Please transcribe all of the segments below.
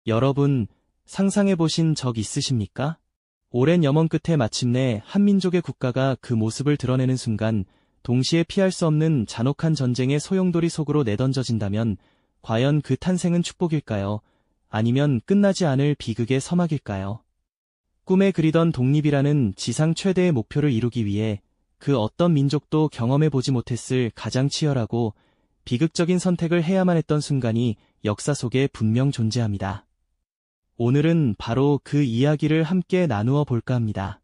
여러분, 상상해보신 적 있으십니까? 오랜 염원 끝에 마침내 한민족의 국가가 그 모습을 드러내는 순간, 동시에 피할 수 없는 잔혹한 전쟁의 소용돌이 속으로 내던져진다면, 과연 그 탄생은 축복일까요? 아니면 끝나지 않을 비극의 서막일까요? 꿈에 그리던 독립이라는 지상 최대의 목표를 이루기 위해 그 어떤 민족도 경험해보지 못했을 가장 치열하고 비극적인 선택을 해야만 했던 순간이 역사 속에 분명 존재합니다. 오늘은 바로 그 이야기를 함께 나누어 볼까 합니다.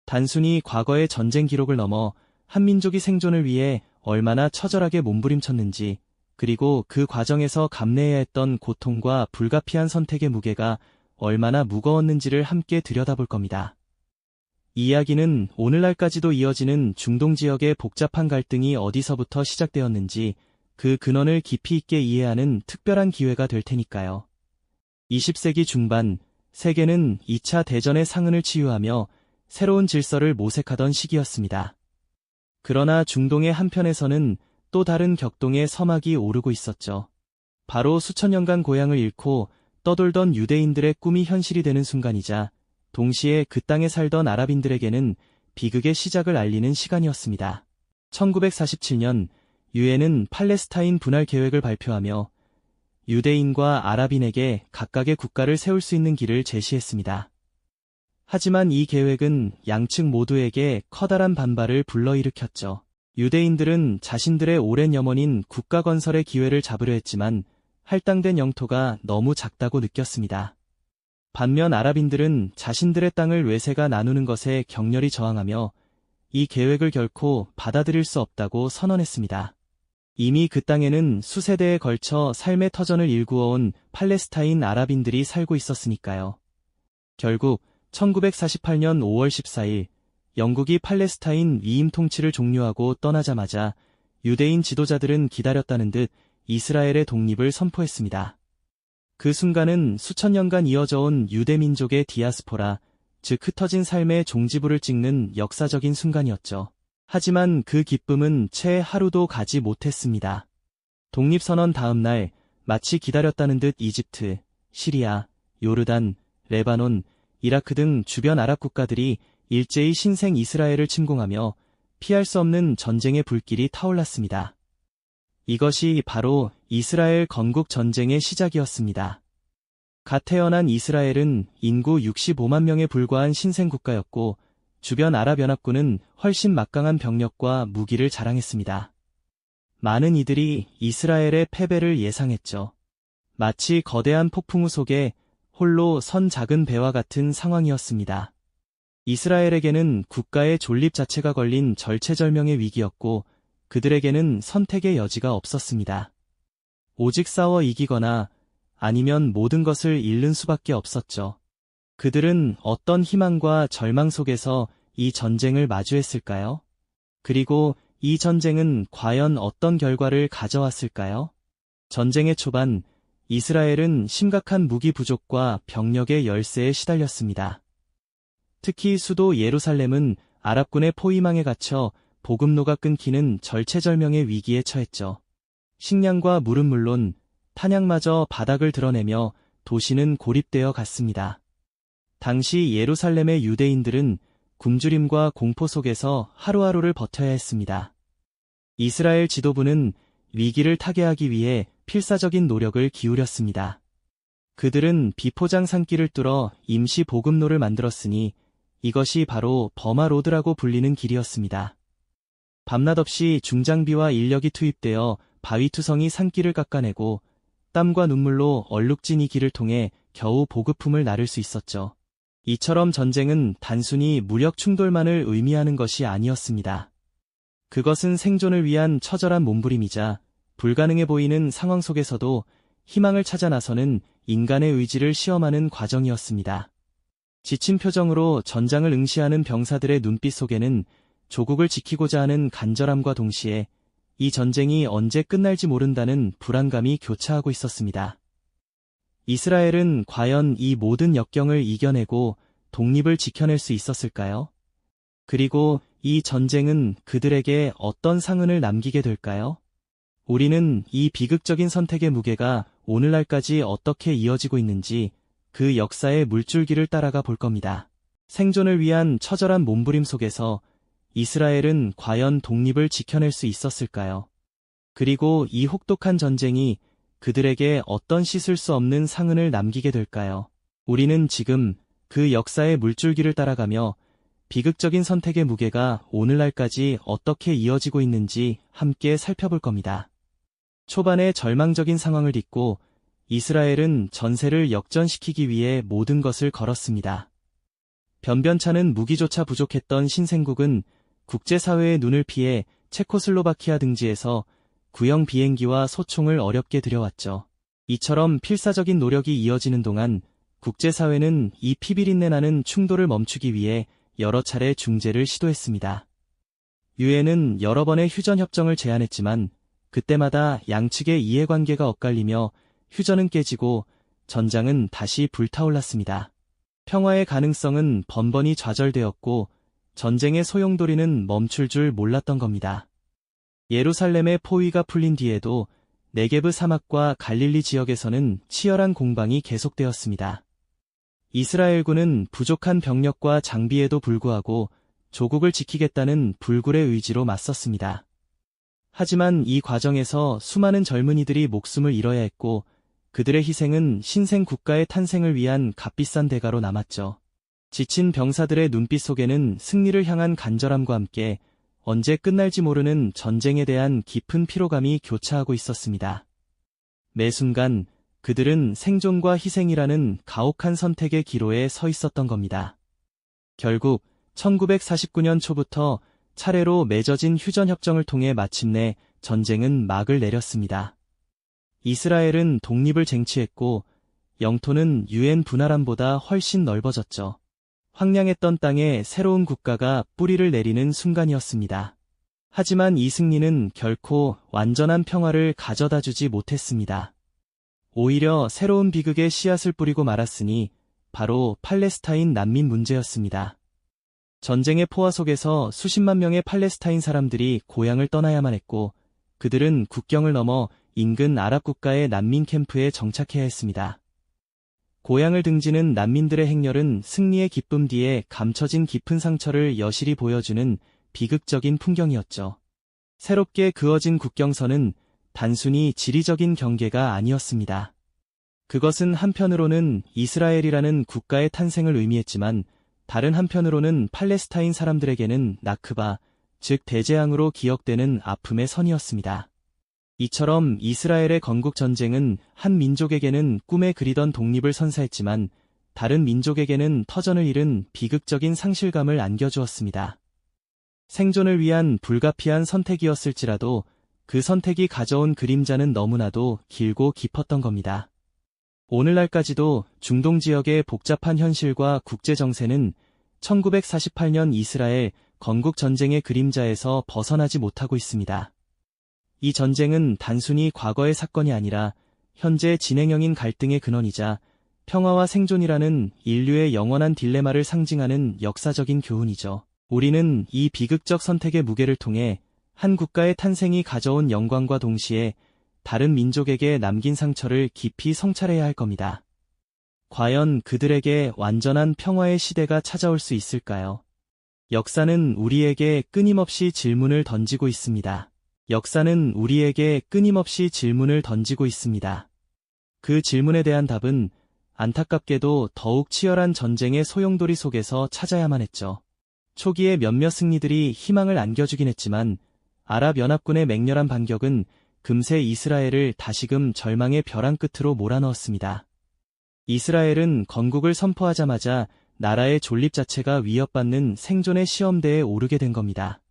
단순히 과거의 전쟁 기록을 넘어 한민족이 생존을 위해 얼마나 처절하게 몸부림쳤는지, 그리고 그 과정에서 감내해야 했던 고통과 불가피한 선택의 무게가 얼마나 무거웠는지를 함께 들여다볼 겁니다. 이 이야기는 오늘날까지도 이어지는 중동 지역의 복잡한 갈등이 어디서부터 시작되었는지 그 근원을 깊이 있게 이해하는 특별한 기회가 될 테니까요. 20세기 중반, 세계는 2차 대전의 상흔을 치유하며 새로운 질서를 모색하던 시기였습니다. 그러나 중동의 한편에서는 또 다른 격동의 서막이 오르고 있었죠. 바로 수천 년간 고향을 잃고 떠돌던 유대인들의 꿈이 현실이 되는 순간이자, 동시에 그 땅에 살던 아랍인들에게는 비극의 시작을 알리는 시간이었습니다. 1947년, 유엔은 팔레스타인 분할 계획을 발표하며 유대인과 아랍인에게 각각의 국가를 세울 수 있는 길을 제시했습니다. 하지만 이 계획은 양측 모두에게 커다란 반발을 불러일으켰죠. 유대인들은 자신들의 오랜 염원인 국가 건설의 기회를 잡으려 했지만 할당된 영토가 너무 작다고 느꼈습니다. 반면 아랍인들은 자신들의 땅을 외세가 나누는 것에 격렬히 저항하며 이 계획을 결코 받아들일 수 없다고 선언했습니다. 이미 그 땅에는 수세대에 걸쳐 삶의 터전을 일구어온 팔레스타인 아랍인들이 살고 있었으니까요. 결국 1948년 5월 14일 영국이 팔레스타인 위임 통치를 종료하고 떠나자마자 유대인 지도자들은 기다렸다는 듯 이스라엘의 독립을 선포했습니다. 그 순간은 수천 년간 이어져온 유대민족의 디아스포라, 즉 흩어진 삶의 종지부를 찍는 역사적인 순간이었죠. 하지만 그 기쁨은 채 하루도 가지 못했습니다. 독립선언 다음 날, 마치 기다렸다는 듯 이집트, 시리아, 요르단, 레바논, 이라크 등 주변 아랍 국가들이 일제히 신생 이스라엘을 침공하며 피할 수 없는 전쟁의 불길이 타올랐습니다. 이것이 바로 이스라엘 건국 전쟁의 시작이었습니다. 갓 태어난 이스라엘은 인구 65만 명에 불과한 신생 국가였고, 주변 아랍연합군은 훨씬 막강한 병력과 무기를 자랑했습니다. 많은 이들이 이스라엘의 패배를 예상했죠. 마치 거대한 폭풍우 속에 홀로 선 작은 배와 같은 상황이었습니다. 이스라엘에게는 국가의 존립 자체가 걸린 절체절명의 위기였고, 그들에게는 선택의 여지가 없었습니다. 오직 싸워 이기거나 아니면 모든 것을 잃는 수밖에 없었죠. 그들은 어떤 희망과 절망 속에서 이 전쟁을 마주했을까요? 그리고 이 전쟁은 과연 어떤 결과를 가져왔을까요? 전쟁의 초반, 이스라엘은 심각한 무기 부족과 병력의 열세에 시달렸습니다. 특히 수도 예루살렘은 아랍군의 포위망에 갇혀 보급로가 끊기는 절체절명의 위기에 처했죠. 식량과 물은 물론 탄약마저 바닥을 드러내며 도시는 고립되어 갔습니다. 당시 예루살렘의 유대인들은 굶주림과 공포 속에서 하루하루를 버텨야 했습니다. 이스라엘 지도부는 위기를 타개하기 위해 필사적인 노력을 기울였습니다. 그들은 비포장 산길을 뚫어 임시 보급로를 만들었으니 이것이 바로 버마로드라고 불리는 길이었습니다. 밤낮 없이 중장비와 인력이 투입되어 바위투성이 산길을 깎아내고 땀과 눈물로 얼룩진 이 길을 통해 겨우 보급품을 나를 수 있었죠. 이처럼 전쟁은 단순히 무력 충돌만을 의미하는 것이 아니었습니다. 그것은 생존을 위한 처절한 몸부림이자 불가능해 보이는 상황 속에서도 희망을 찾아 나서는 인간의 의지를 시험하는 과정이었습니다. 지친 표정으로 전장을 응시하는 병사들의 눈빛 속에는 조국을 지키고자 하는 간절함과 동시에 이 전쟁이 언제 끝날지 모른다는 불안감이 교차하고 있었습니다. 이스라엘은 과연 이 모든 역경을 이겨내고 독립을 지켜낼 수 있었을까요? 그리고 이 전쟁은 그들에게 어떤 상흔을 남기게 될까요? 우리는 이 비극적인 선택의 무게가 오늘날까지 어떻게 이어지고 있는지 그 역사의 물줄기를 따라가 볼 겁니다. 생존을 위한 처절한 몸부림 속에서 이스라엘은 과연 독립을 지켜낼 수 있었을까요? 그리고 이 혹독한 전쟁이 그들에게 어떤 씻을 수 없는 상흔을 남기게 될까요? 우리는 지금 그 역사의 물줄기를 따라가며 비극적인 선택의 무게가 오늘날까지 어떻게 이어지고 있는지 함께 살펴볼 겁니다. 초반에 절망적인 상황을 딛고 이스라엘은 전세를 역전시키기 위해 모든 것을 걸었습니다. 변변찮은 무기조차 부족했던 신생국은 국제사회의 눈을 피해 체코슬로바키아 등지에서 구형 비행기와 소총을 어렵게 들여왔죠. 이처럼 필사적인 노력이 이어지는 동안 국제사회는 이 피비린내 나는 충돌을 멈추기 위해 여러 차례 중재를 시도했습니다. 유엔은 여러 번의 휴전협정을 제안했지만 그때마다 양측의 이해관계가 엇갈리며 휴전은 깨지고 전장은 다시 불타올랐습니다. 평화의 가능성은 번번이 좌절되었고 전쟁의 소용돌이는 멈출 줄 몰랐던 겁니다. 예루살렘의 포위가 풀린 뒤에도 네게브 사막과 갈릴리 지역에서는 치열한 공방이 계속되었습니다. 이스라엘군은 부족한 병력과 장비에도 불구하고 조국을 지키겠다는 불굴의 의지로 맞섰습니다. 하지만 이 과정에서 수많은 젊은이들이 목숨을 잃어야 했고 그들의 희생은 신생 국가의 탄생을 위한 값비싼 대가로 남았죠. 지친 병사들의 눈빛 속에는 승리를 향한 간절함과 함께 언제 끝날지 모르는 전쟁에 대한 깊은 피로감이 교차하고 있었습니다. 매 순간 그들은 생존과 희생이라는 가혹한 선택의 기로에 서 있었던 겁니다. 결국 1949년 초부터 차례로 맺어진 휴전협정을 통해 마침내 전쟁은 막을 내렸습니다. 이스라엘은 독립을 쟁취했고 영토는 유엔 분할함보다 훨씬 넓어졌죠. 황량했던 땅에 새로운 국가가 뿌리를 내리는 순간이었습니다. 하지만 이 승리는 결코 완전한 평화를 가져다주지 못했습니다. 오히려 새로운 비극의 씨앗을 뿌리고 말았으니 바로 팔레스타인 난민 문제였습니다. 전쟁의 포화 속에서 수십만 명의 팔레스타인 사람들이 고향을 떠나야만 했고 그들은 국경을 넘어 인근 아랍 국가의 난민 캠프에 정착해야 했습니다. 고향을 등지는 난민들의 행렬은 승리의 기쁨 뒤에 감춰진 깊은 상처를 여실히 보여주는 비극적인 풍경이었죠. 새롭게 그어진 국경선은 단순히 지리적인 경계가 아니었습니다. 그것은 한편으로는 이스라엘이라는 국가의 탄생을 의미했지만 다른 한편으로는 팔레스타인 사람들에게는 나크바, 즉 대재앙으로 기억되는 아픔의 선이었습니다. 이처럼 이스라엘의 건국 전쟁은 한 민족에게는 꿈에 그리던 독립을 선사했지만 다른 민족에게는 터전을 잃은 비극적인 상실감을 안겨주었습니다. 생존을 위한 불가피한 선택이었을지라도 그 선택이 가져온 그림자는 너무나도 길고 깊었던 겁니다. 오늘날까지도 중동 지역의 복잡한 현실과 국제정세는 1948년 이스라엘 건국 전쟁의 그림자에서 벗어나지 못하고 있습니다. 이 전쟁은 단순히 과거의 사건이 아니라 현재 진행형인 갈등의 근원이자 평화와 생존이라는 인류의 영원한 딜레마를 상징하는 역사적인 교훈이죠. 우리는 이 비극적 선택의 무게를 통해 한 국가의 탄생이 가져온 영광과 동시에 다른 민족에게 남긴 상처를 깊이 성찰해야 할 겁니다. 과연 그들에게 완전한 평화의 시대가 찾아올 수 있을까요? 역사는 우리에게 끊임없이 질문을 던지고 있습니다. 역사는 우리에게 끊임없이 질문을 던지고 있습니다. 그 질문에 대한 답은 안타깝게도 더욱 치열한 전쟁의 소용돌이 속에서 찾아야만 했죠. 초기에 몇몇 승리들이 희망을 안겨주긴 했지만 아랍연합군의 맹렬한 반격은 금세 이스라엘을 다시금 절망의 벼랑 끝으로 몰아넣었습니다. 이스라엘은 건국을 선포하자마자 나라의 존립 자체가 위협받는 생존의 시험대에 오르게 된 겁니다.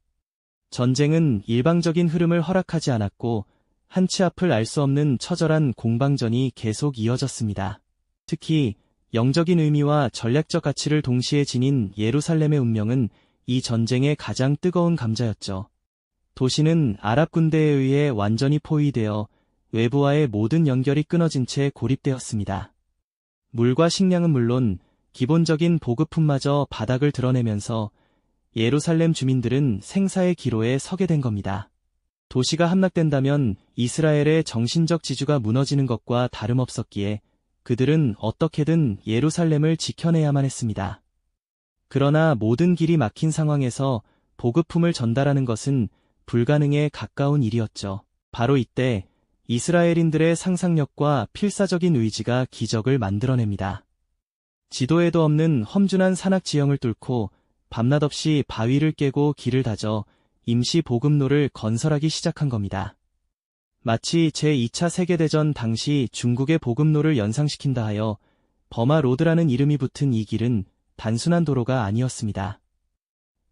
전쟁은 일방적인 흐름을 허락하지 않았고 한치 앞을 알 수 없는 처절한 공방전이 계속 이어졌습니다. 특히 영적인 의미와 전략적 가치를 동시에 지닌 예루살렘의 운명은 이 전쟁의 가장 뜨거운 감자였죠. 도시는 아랍 군대에 의해 완전히 포위되어 외부와의 모든 연결이 끊어진 채 고립되었습니다. 물과 식량은 물론 기본적인 보급품마저 바닥을 드러내면서 예루살렘 주민들은 생사의 기로에 서게 된 겁니다. 도시가 함락된다면 이스라엘의 정신적 지주가 무너지는 것과 다름없었기에 그들은 어떻게든 예루살렘을 지켜내야만 했습니다. 그러나 모든 길이 막힌 상황에서 보급품을 전달하는 것은 불가능에 가까운 일이었죠. 바로 이때 이스라엘인들의 상상력과 필사적인 의지가 기적을 만들어냅니다. 지도에도 없는 험준한 산악 지형을 뚫고 밤낮 없이 바위를 깨고 길을 다져 임시 보급로를 건설하기 시작한 겁니다. 마치 제2차 세계대전 당시 중국의 보급로를 연상시킨다 하여 버마 로드라는 이름이 붙은 이 길은 단순한 도로가 아니었습니다.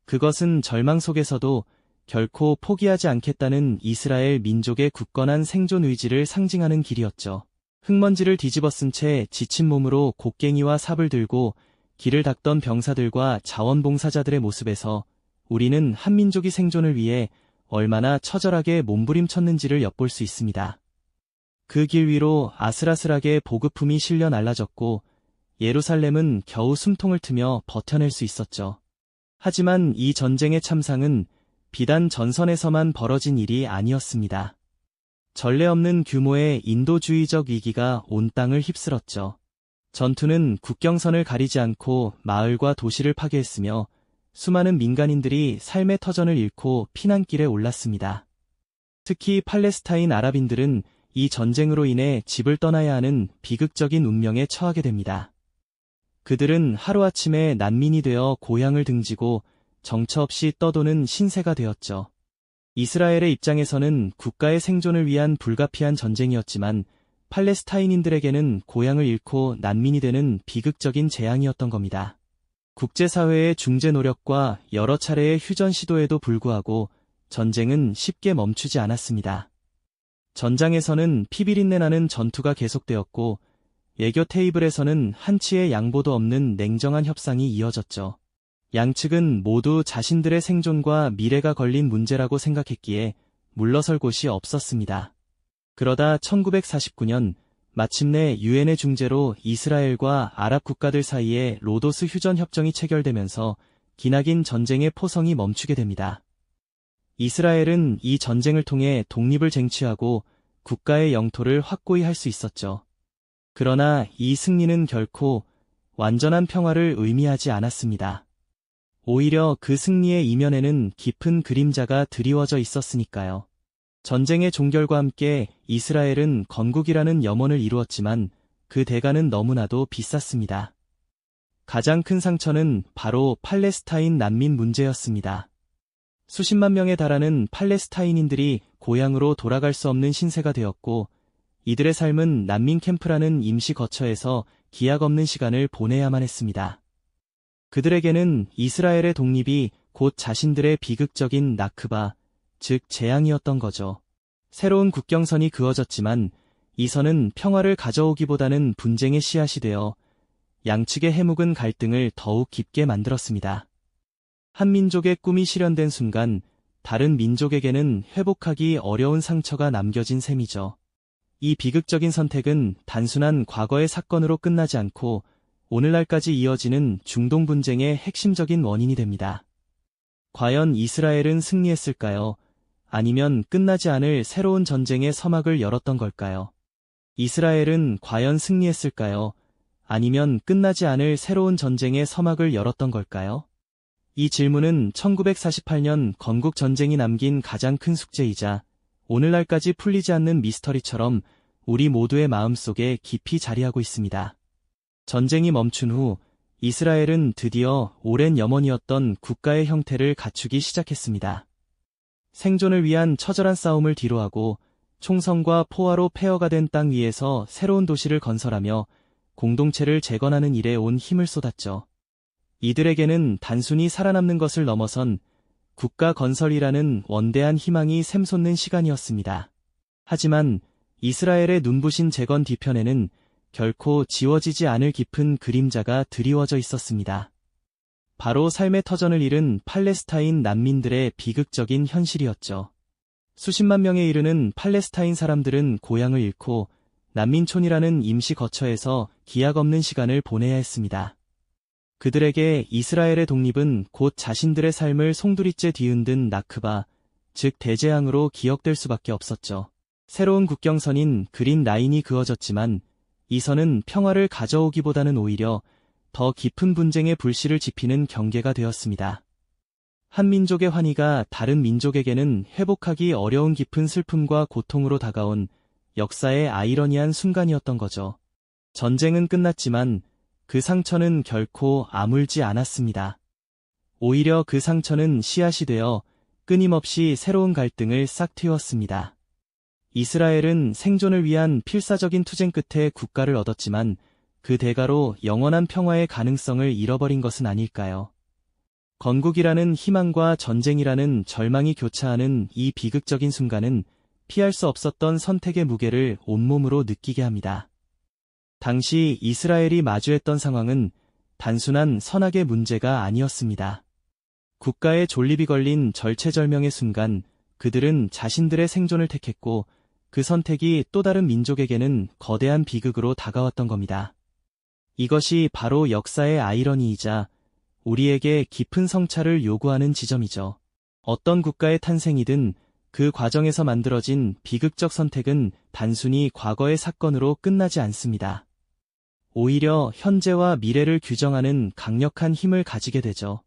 그것은 절망 속에서도 결코 포기하지 않겠다는 이스라엘 민족의 굳건한 생존 의지를 상징하는 길이었죠. 흙먼지를 뒤집어쓴 채 지친 몸으로 곡괭이와 삽을 들고 길을 닦던 병사들과 자원봉사자들의 모습에서 우리는 한민족이 생존을 위해 얼마나 처절하게 몸부림쳤는지를 엿볼 수 있습니다. 그 길 위로 아슬아슬하게 보급품이 실려 날라졌고 예루살렘은 겨우 숨통을 트며 버텨낼 수 있었죠. 하지만 이 전쟁의 참상은 비단 전선에서만 벌어진 일이 아니었습니다. 전례 없는 규모의 인도주의적 위기가 온 땅을 휩쓸었죠. 전투는 국경선을 가리지 않고 마을과 도시를 파괴했으며 수많은 민간인들이 삶의 터전을 잃고 피난길에 올랐습니다. 특히 팔레스타인 아랍인들은 이 전쟁으로 인해 집을 떠나야 하는 비극적인 운명에 처하게 됩니다. 그들은 하루아침에 난민이 되어 고향을 등지고 정처 없이 떠도는 신세가 되었죠. 이스라엘의 입장에서는 국가의 생존을 위한 불가피한 전쟁이었지만 팔레스타인인들에게는 고향을 잃고 난민이 되는 비극적인 재앙이었던 겁니다. 국제사회의 중재 노력과 여러 차례의 휴전 시도에도 불구하고 전쟁은 쉽게 멈추지 않았습니다. 전장에서는 피비린내 나는 전투가 계속되었고 외교 테이블에서는 한치의 양보도 없는 냉정한 협상이 이어졌죠. 양측은 모두 자신들의 생존과 미래가 걸린 문제라고 생각했기에 물러설 곳이 없었습니다. 그러다 1949년 마침내 유엔의 중재로 이스라엘과 아랍 국가들 사이에 로도스 휴전 협정이 체결되면서 기나긴 전쟁의 포성이 멈추게 됩니다. 이스라엘은 이 전쟁을 통해 독립을 쟁취하고 국가의 영토를 확고히 할 수 있었죠. 그러나 이 승리는 결코 완전한 평화를 의미하지 않았습니다. 오히려 그 승리의 이면에는 깊은 그림자가 드리워져 있었으니까요. 전쟁의 종결과 함께 이스라엘은 건국이라는 염원을 이루었지만 그 대가는 너무나도 비쌌습니다. 가장 큰 상처는 바로 팔레스타인 난민 문제였습니다. 수십만 명에 달하는 팔레스타인인들이 고향으로 돌아갈 수 없는 신세가 되었고 이들의 삶은 난민 캠프라는 임시 거처에서 기약 없는 시간을 보내야만 했습니다. 그들에게는 이스라엘의 독립이 곧 자신들의 비극적인 나크바, 즉 재앙이었던 거죠. 새로운 국경선이 그어졌지만 이 선은 평화를 가져오기보다는 분쟁의 씨앗이 되어 양측의 해묵은 갈등을 더욱 깊게 만들었습니다. 한 민족의 꿈이 실현된 순간 다른 민족에게는 회복하기 어려운 상처가 남겨진 셈이죠. 이 비극적인 선택은 단순한 과거의 사건으로 끝나지 않고 오늘날까지 이어지는 중동 분쟁의 핵심적인 원인이 됩니다. 과연 이스라엘은 승리했을까요? 아니면 끝나지 않을 새로운 전쟁의 서막을 열었던 걸까요? 이스라엘은 과연 승리했을까요? 아니면 끝나지 않을 새로운 전쟁의 서막을 열었던 걸까요? 이 질문은 1948년 건국 전쟁이 남긴 가장 큰 숙제이자 오늘날까지 풀리지 않는 미스터리처럼 우리 모두의 마음속에 깊이 자리하고 있습니다. 전쟁이 멈춘 후 이스라엘은 드디어 오랜 염원이었던 국가의 형태를 갖추기 시작했습니다. 생존을 위한 처절한 싸움을 뒤로하고 총성과 포화로 폐허가 된 땅 위에서 새로운 도시를 건설하며 공동체를 재건하는 일에 온 힘을 쏟았죠. 이들에게는 단순히 살아남는 것을 넘어선 국가 건설이라는 원대한 희망이 샘솟는 시간이었습니다. 하지만 이스라엘의 눈부신 재건 뒤편에는 결코 지워지지 않을 깊은 그림자가 드리워져 있었습니다. 바로 삶의 터전을 잃은 팔레스타인 난민들의 비극적인 현실이었죠. 수십만 명에 이르는 팔레스타인 사람들은 고향을 잃고 난민촌이라는 임시 거처에서 기약 없는 시간을 보내야 했습니다. 그들에게 이스라엘의 독립은 곧 자신들의 삶을 송두리째 뒤흔든 나크바, 즉 대재앙으로 기억될 수밖에 없었죠. 새로운 국경선인 그린 라인이 그어졌지만 이 선은 평화를 가져오기보다는 오히려 더 깊은 분쟁의 불씨를 지피는 경계가 되었습니다. 한 민족의 환희가 다른 민족에게는 회복하기 어려운 깊은 슬픔과 고통으로 다가온 역사의 아이러니한 순간이었던 거죠. 전쟁은 끝났지만 그 상처는 결코 아물지 않았습니다. 오히려 그 상처는 씨앗이 되어 끊임없이 새로운 갈등을 싹 틔웠습니다. 이스라엘은 생존을 위한 필사적인 투쟁 끝에 국가를 얻었지만 그 대가로 영원한 평화의 가능성을 잃어버린 것은 아닐까요? 건국이라는 희망과 전쟁이라는 절망이 교차하는 이 비극적인 순간은 피할 수 없었던 선택의 무게를 온몸으로 느끼게 합니다. 당시 이스라엘이 마주했던 상황은 단순한 선악의 문제가 아니었습니다. 국가의 존립이 걸린 절체절명의 순간 그들은 자신들의 생존을 택했고 그 선택이 또 다른 민족에게는 거대한 비극으로 다가왔던 겁니다. 이것이 바로 역사의 아이러니이자 우리에게 깊은 성찰을 요구하는 지점이죠. 어떤 국가의 탄생이든 그 과정에서 만들어진 비극적 선택은 단순히 과거의 사건으로 끝나지 않습니다. 오히려 현재와 미래를 규정하는 강력한 힘을 가지게 되죠.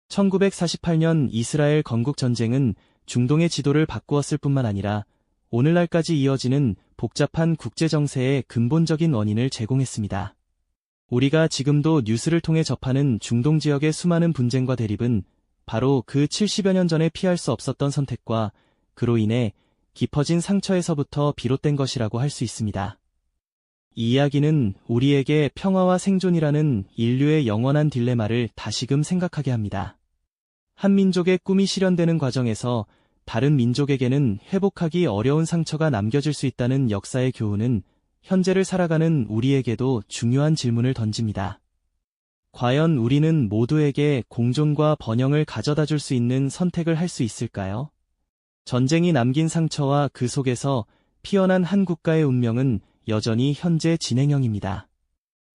1948년 이스라엘 건국전쟁은 중동의 지도를 바꾸었을 뿐만 아니라 오늘날까지 이어지는 복잡한 국제정세의 근본적인 원인을 제공했습니다. 우리가 지금도 뉴스를 통해 접하는 중동 지역의 수많은 분쟁과 대립은 바로 그 70여 년 전에 피할 수 없었던 선택과 그로 인해 깊어진 상처에서부터 비롯된 것이라고 할 수 있습니다. 이 이야기는 우리에게 평화와 생존이라는 인류의 영원한 딜레마를 다시금 생각하게 합니다. 한 민족의 꿈이 실현되는 과정에서 다른 민족에게는 회복하기 어려운 상처가 남겨질 수 있다는 역사의 교훈은 현재를 살아가는 우리에게도 중요한 질문을 던집니다. 과연 우리는 모두에게 공존과 번영을 가져다 줄 수 있는 선택을 할 수 있을까요? 전쟁이 남긴 상처와 그 속에서 피어난 한 국가의 운명은 여전히 현재 진행형입니다.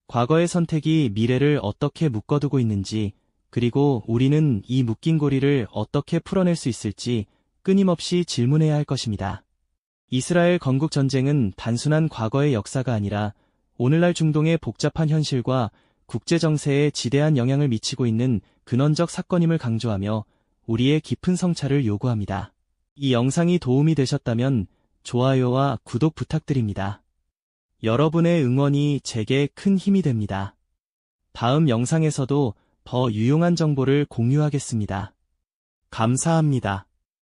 과거의 선택이 미래를 어떻게 묶어두고 있는지, 그리고 우리는 이 묶인 고리를 어떻게 풀어낼 수 있을지 끊임없이 질문해야 할 것입니다. 이스라엘 건국 전쟁은 단순한 과거의 역사가 아니라 오늘날 중동의 복잡한 현실과 국제 정세에 지대한 영향을 미치고 있는 근원적 사건임을 강조하며 우리의 깊은 성찰을 요구합니다. 이 영상이 도움이 되셨다면 좋아요와 구독 부탁드립니다. 여러분의 응원이 제게 큰 힘이 됩니다. 다음 영상에서도 더 유용한 정보를 공유하겠습니다. 감사합니다.